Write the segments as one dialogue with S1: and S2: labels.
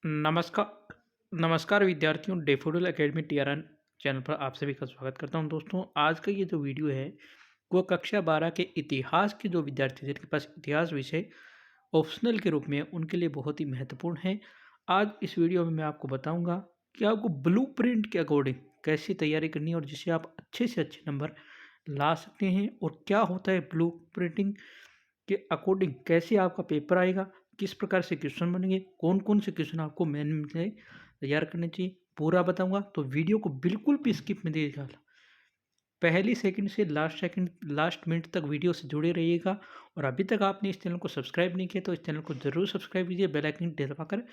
S1: नमस्कार नमस्कार विद्यार्थियों, डेफोडिल एकेडमी टीआरएन चैनल पर आप सभी का स्वागत करता हूं। दोस्तों, आज का ये जो वीडियो है वो कक्षा 12 के इतिहास के जो विद्यार्थी जिनके पास इतिहास विषय ऑप्शनल के रूप में है, उनके लिए बहुत ही महत्वपूर्ण है। आज इस वीडियो में मैं आपको बताऊंगा कि आपको ब्लूप्रिंट के अकॉर्डिंग कैसी तैयारी करनी है और जिससे आप अच्छे से अच्छे नंबर ला सकते हैं, और क्या होता है ब्लूप्रिंटिंग के अकॉर्डिंग, कैसे आपका पेपर आएगा, किस प्रकार से क्वेश्चन बनेंगे, कौन-कौन से क्वेश्चन आपको मेन में तैयार करने चाहिए, पूरा बताऊँगा। तो वीडियो को बिल्कुल भी स्किप मत कीजिएगा। पहली सेकंड से लास्ट मिनट तक वीडियो से जुड़े रहिएगा। और अभी तक आपने इस चैनल को सब्सक्राइब नहीं किया तो इस चैनल को ज़रूर सब्सक्राइब कीजिए, बेल आइकन दबाकर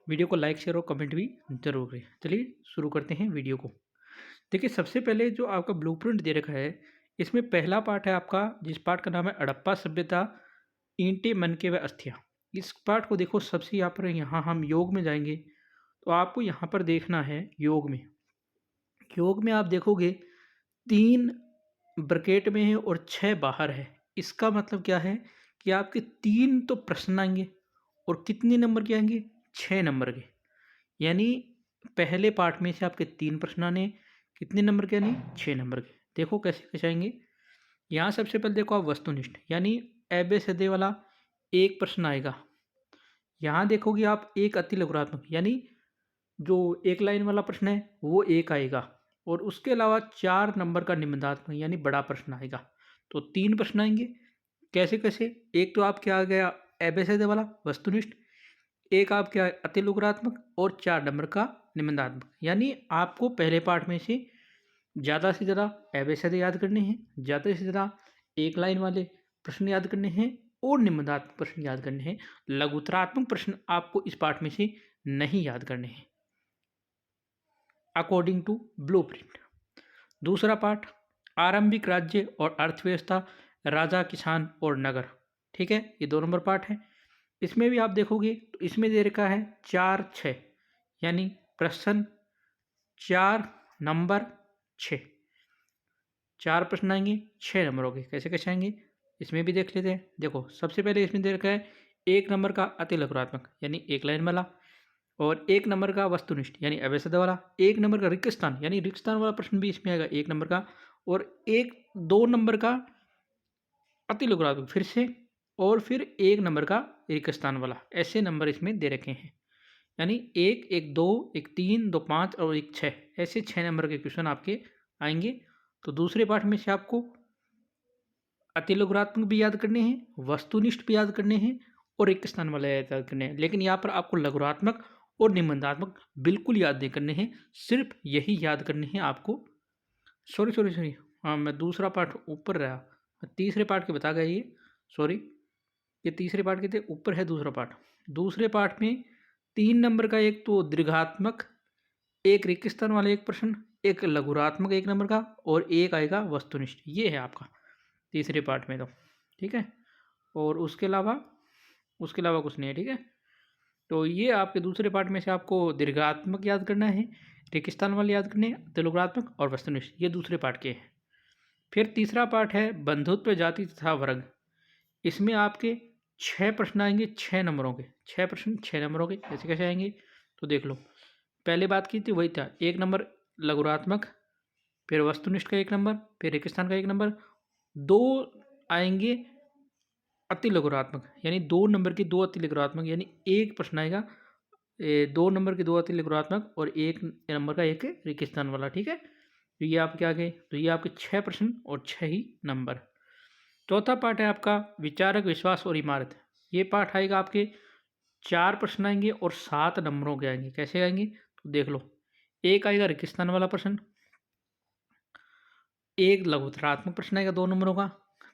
S1: वीडियो को लाइक, शेयर और कमेंट भी ज़रूर करें। चलिए शुरू करते हैं वीडियो को। देखिए, सबसे पहले जो आपका ब्लूप्रिंट दे रखा है, इसमें पहला पार्ट है आपका, जिस पार्ट का नाम है हड़प्पा सभ्यता, ईंटें, मनके व अस्थियाँ। इस पार्ट को देखो, सबसे यहाँ हम योग में जाएँगे, तो आपको यहाँ पर देखना है योग में। योग में आप देखोगे 3 ब्रैकेट में है और 6 बाहर है। इसका मतलब क्या है कि आपके 3 तो प्रश्न आएँगे और कितने नंबर के आएँगे? 6 नंबर के। यानी पहले पार्ट में से आपके 3 प्रश्न आने, कितने नंबर के आने? 6 नंबर के। देखो कैसे-कैसे आएँगे। यहाँ सबसे पहले देखो आप वस्तुनिष्ठ, यानी एबे-सदे वाला एक प्रश्न आएगा। यहाँ देखोगे आप एक अति लघुरात्मक, यानी जो एक लाइन वाला प्रश्न है वो एक आएगा, और उसके अलावा 4 नंबर का निबंधात्मक यानी बड़ा प्रश्न आएगा। तो 3 प्रश्न आएँगे। कैसे-कैसे? एक तो आपके आ गया एबे-सदे वाला वस्तुनिष्ठ, एक आपके अति लघुरात्मक और 4 नंबर का निबंधात्मक। यानी आपको पहले पार्ट में से ज़्यादा एबे-सदे याद करने हैं, ज़्यादा से ज़्यादा एक लाइन वाले प्रश्न याद करने हैं और निबंधात्मक प्रश्न याद करने हैं। लघुतरात्मक प्रश्न आपको इस पार्ट में से नहीं याद करने हैं, अकॉर्डिंग टू ब्लूप्रिंट। दूसरा पार्ट, आरंभिक राज्य और अर्थव्यवस्था, राजा, किसान और नगर। ठीक है, ये 2 नंबर पार्ट है। इसमें भी आप देखोगे तो इसमें दे रखा है 4, 6, यानी प्रश्न 4 नंबर 6। 4 प्रश्न आएँगे, 6 नंबर हो गए। कैसे-कैसे आएँगे? इसमें भी देख लेते हैं। देखो, सबसे पहले इसमें दे रखा है 1 नंबर का अति लघुरात्मक, यानी एक लाइन वाला, और 1 नंबर का वस्तुनिष्ठ, यानी अवैध वाला, 1 नंबर का रिक्त स्थान, यानी रिक्त स्थान वाला प्रश्न भी इसमें आएगा 1 नंबर का, और 2 नंबर का अति लघुरात्मक फिर से, और फिर 1 नंबर का रिक्त स्थान वाला। ऐसे नंबर इसमें दे रखे हैं। यानी 1, 1, 2, 1, 3, 2, 5 और 1, 6, ऐसे 6 नंबर के क्वेश्चन आपके आएँगे। तो दूसरे पार्ट में से आपको अति लघुरात्मक भी याद करने हैं, वस्तुनिष्ठ भी याद करने हैं और रिक्त स्थान वाले याद करने हैं। लेकिन यहाँ पर आपको लघुरात्मक और निबंधात्मक बिल्कुल याद नहीं करने हैं, सिर्फ यही याद करने हैं आपको। सॉरी, हाँ, मैं दूसरा पार्ट ऊपर रहा, मैं तीसरे पार्ट के बता गया ये, सॉरी। ये तीसरे पार्ट के थे, ऊपर है दूसरा पार्ट। दूसरे पार्ट में 3 नंबर का एक तो दीर्घात्मक, एक रिक्त स्थान वाला एक प्रश्न, एक लघुरात्मक 1 नंबर का, और एक आएगा वस्तुनिष्ठ। ये है आपका तीसरे पार्ट में तो, ठीक है। और उसके अलावा कुछ नहीं है, ठीक है। तो ये आपके दूसरे पार्ट में से आपको दीर्घात्मक याद करना है, रेगिस्तान वाले याद करने हैं, तिलुगात्मक और वस्तुनिष्ठ, ये दूसरे पार्ट के हैं। फिर तीसरा पार्ट है बंधुत्व, जाति तथा वर्ग। इसमें आपके 6 प्रश्न आएंगे, 6 नंबरों के, 6 प्रश्न 6 नंबरों के। कैसे कैसे आएंगे तो देख लो। पहले बात की थी वही था, 1 नंबर लघुरात्मक, फिर वस्तुनिष्ठ का 1 नंबर, फिर रेगिस्तान का 1 नंबर, 2 आएंगे अति लघुरात्मक, यानी 2 नंबर की 2 अति लघुरात्मक, यानी एक प्रश्न आएगा 2 नंबर के 2 अति लघुरात्मक और 1 नंबर का एक रेगिस्तान वाला, ठीक है। तो ये आपके आ गए, तो ये आपके 6 प्रश्न और 6 ही नंबर। चौथा पार्ट है आपका विचारक, विश्वास और इमारत। ये पार्ट आएगा आपके 4 प्रश्न आएंगे और 7 नंबरों के आएंगे। कैसे आएंगे तो देख लो। एक आएगा रेगिस्तान वाला प्रश्न, एक लघुत्तरात्मक प्रश्न आएगा 2 नंबरों का,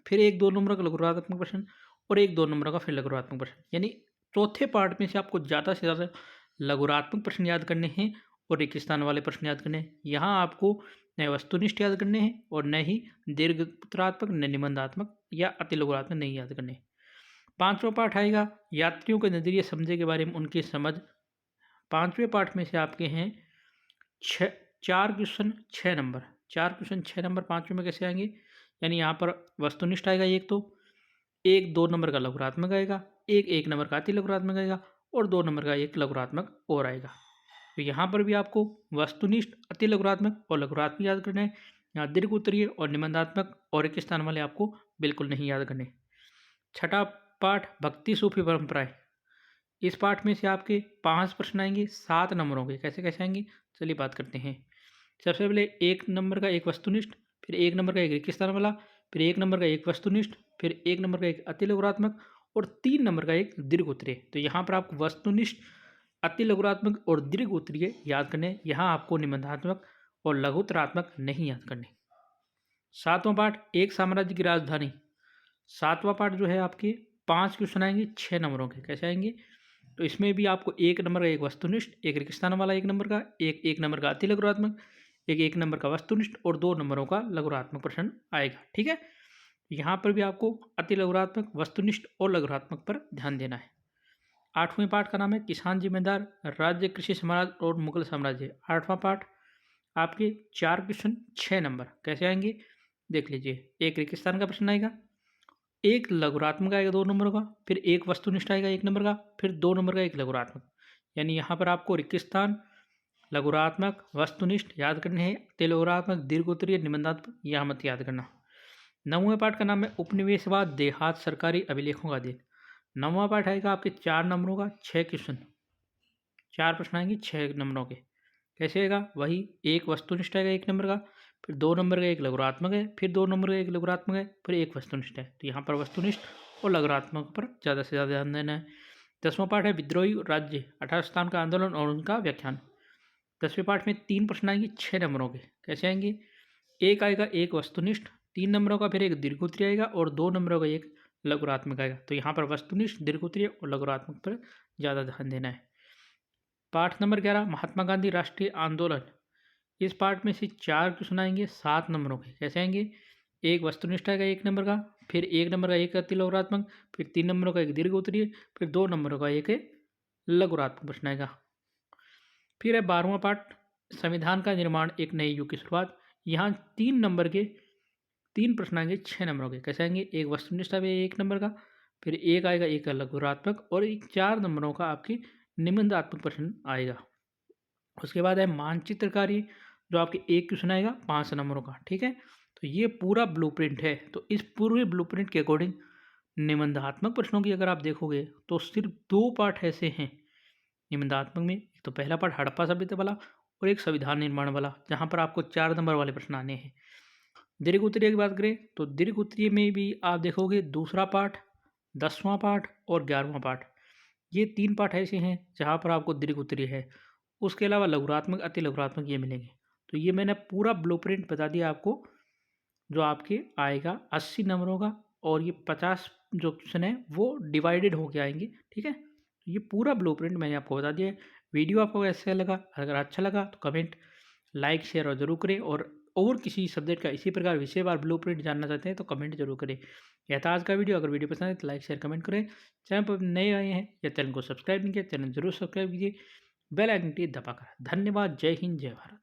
S1: फिर एक 2 नंबर का लघुत्तरात्मक प्रश्न, और एक 2 नंबर का फिर लघुत्तरात्मक प्रश्न। यानी चौथे पार्ट में से आपको ज़्यादा से ज़्यादा लघुत्तरात्मक प्रश्न याद करने हैं और रेगिस्तान वाले प्रश्न याद करने हैं। यहाँ आपको न वस्तुनिष्ठ याद करने हैं और न ही दीर्घोत्तरात्मक, न निबंधात्मक या अति लघुत्तरात्मक नहीं याद करने। पाँचवा पार्ट आएगा यात्रियों के नजरिए समझे के बारे में उनकी समझ। पाँचवें पार्ट में से आपके हैं 4 क्वेश्चन 6 नंबर, 4 क्वेश्चन 6 नंबर पाँचवें में कैसे आएंगे। यानी यहाँ पर वस्तुनिष्ठ आएगा एक, तो एक 2 नंबर का लघुरात्मक आएगा, एक 1 नंबर का अति लघुरात्मक आएगा, और 2 नंबर का एक लघुरात्मक और आएगा। तो यहाँ पर भी आपको वस्तुनिष्ठ, अति लघुरात्मक और लघुरात्मक याद करना है। यहाँ दीर्घ उत्तरीय और निबंधात्मक और एक स्थान वाले आपको बिल्कुल नहीं याद करने। छठा पाठ भक्ति सूफी परंपराएं। इस पाठ में से आपके 5 प्रश्न आएंगे 7 नंबरों के। कैसे कैसे आएंगे चलिए बात करते हैं। सबसे पहले 1 नंबर का एक वस्तुनिष्ठ, फिर 1 नंबर का एक रिक्त स्थान वाला, फिर 1 नंबर का एक वस्तुनिष्ठ, फिर 1 नंबर का एक अति लघुरात्मक और 3 नंबर का एक दीर्घ उत्तरीय। तो यहाँ पर आपको वस्तुनिष्ठ, अति लघुरात्मक और दीर्घ उत्तरीय याद करने। यहाँ आपको निबंधात्मक और लघुत्तरात्मक नहीं याद करने। 7वां पाठ एक साम्राज्य की राजधानी। 7वां पाठ जो है आपके 5 क्वेश्चन आएंगे 6 नंबरों के। कैसे आएंगे तो इसमें भी आपको 1 नंबर का एक वस्तुनिष्ठ, एक रिक्त स्थान वाला 1 नंबर का, एक नंबर का अति लघुरात्मक, एक नंबर का वस्तुनिष्ठ और 2 नंबरों का लघुरात्मक प्रश्न आएगा। ठीक है, यहाँ पर भी आपको अति लघुरात्मक, वस्तुनिष्ठ और लघुरात्मक पर ध्यान देना है। 8वें पाठ का नाम है किसान जिम्मेदार, राज्य कृषि साम्राज्य और मुगल साम्राज्य। 8वां पाठ आपके 4 क्वेश्चन 6 नंबर। कैसे आएंगे देख लीजिए। एक रिक्त स्थान का प्रश्न आएगा, एक लघुरात्मक आएगा 2 नंबर का, फिर एक वस्तुनिष्ठ आएगा 1 नंबर का, फिर 2 नंबर का एक लघुरात्मक। यानी यहाँ पर आपको रिक्त स्थान, लघुरात्मक, वस्तुनिष्ठ याद करने हैं। तेलघुरात्मक, दीर्घ उत्तरीय, निबंधात्मक यहाँ मत याद करना। 9वें पाठ का नाम है उपनिवेशवाद, देहात, सरकारी अभिलेखों का दिन। 9वां पाठ आएगा आपके 4 नंबरों का 6 क्वेश्चन। 4 प्रश्न आएंगे 6 नंबरों के। कैसे आएगा वही, एक वस्तुनिष्ठ आएगा 1 नंबर का, फिर 2 नंबर का एक लघुरात्मक है, फिर 2 नंबर का एक लघुरात्मक है, फिर एक वस्तुनिष्ठ है। तो यहाँ पर वस्तुनिष्ठ और लघुरात्मक पर ज़्यादा से ज़्यादा ध्यान देना है। 10वां पाठ है विद्रोही राज्य, 18 स्थान का आंदोलन और उनका व्याख्यान। 10वें पाठ में 3 प्रश्न आएंगे 6 नंबरों के। कैसे आएंगे, एक आएगा एक वस्तुनिष्ठ, 3 नंबरों का फिर एक दीर्घ उत्तरीय आएगा और 2 नंबरों का एक लघुरात्मक आएगा। तो यहाँ पर वस्तुनिष्ठ, दीर्घ उत्तरीय और लघुरात्मक पर ज़्यादा ध्यान देना है। पाठ नंबर 11 महात्मा गांधी राष्ट्रीय आंदोलन। इस पार्ट में से 4 क्वेश्चन आएंगे 7 नंबरों के। कैसे आएंगे, एक वस्तुनिष्ठ आएगा 1 नंबर का, फिर 1 नंबर का एक अति लघुरात्मक, फिर 3 नंबरों का एक दीर्घ उत्तरीय, फिर 2 नंबरों का एक लघुरात्मक प्रश्न आएगा। फिर है 12वां पार्ट संविधान का निर्माण, एक नए युग की शुरुआत। यहाँ 3 नंबर के 3 प्रश्न आएंगे 6 नंबरों के। कैसे आएंगे, एक वस्तुनिष्ठ आएगा 1 नंबर का, फिर एक आएगा एक लघुरात्मक और एक 4 नंबरों का आपके निबंधात्मक प्रश्न आएगा। उसके बाद है मानचित्रकारी, जो आपके एक क्वेश्चन आएगा 5 नंबरों का। ठीक है, तो ये पूरा ब्लूप्रिंट है। तो इस पूरे ब्लूप्रिंट के अकॉर्डिंग निबंधात्मक प्रश्नों की अगर आप देखोगे तो सिर्फ 2 पार्ट ऐसे हैं निबंधात्मक में। एक तो पहला पार्ट हड़प्पा सभ्यता वाला और एक संविधान निर्माण वाला, जहाँ पर आपको 4 नंबर वाले प्रश्न आने हैं। दीर्घ उत्तरीय की बात करें तो दीर्घ उत्तरीय में भी आप देखोगे दूसरा पार्ट, 10वां पार्ट और 11वां पार्ट। ये 3 पार्ट ऐसे हैं जहाँ पर आपको दीर्घ उत्तरीय है। उसके अलावा लघुरात्मक, अति लघुरात्मक ये मिलेंगे। तो ये मैंने पूरा ब्लूप्रिंट बता दिया आपको, जो आपके आएगा 80 नंबरों का और ये 50 जो क्वेश्चन है वो डिवाइडेड होके आएंगे। ठीक है, तो ये पूरा ब्लूप्रिंट मैंने आपको बता दिया है। वीडियो आपको कैसा लगा, अगर अच्छा लगा तो कमेंट, लाइक, शेयर और जरूर करें। और किसी सब्जेक्ट का इसी प्रकार विषयवार ब्लूप्रिंट जानना चाहते हैं तो कमेंट जरूर करें। यह था आज का वीडियो। अगर वीडियो पसंद है तो लाइक, शेयर, कमेंट करें। चैनल पर नए आए हैं या चैनल को सब्सक्राइब नहीं किया, चैनल जरूर सब्सक्राइब कीजिए, बेल आइकन दबाकर। धन्यवाद। जय हिंद, जय भारत।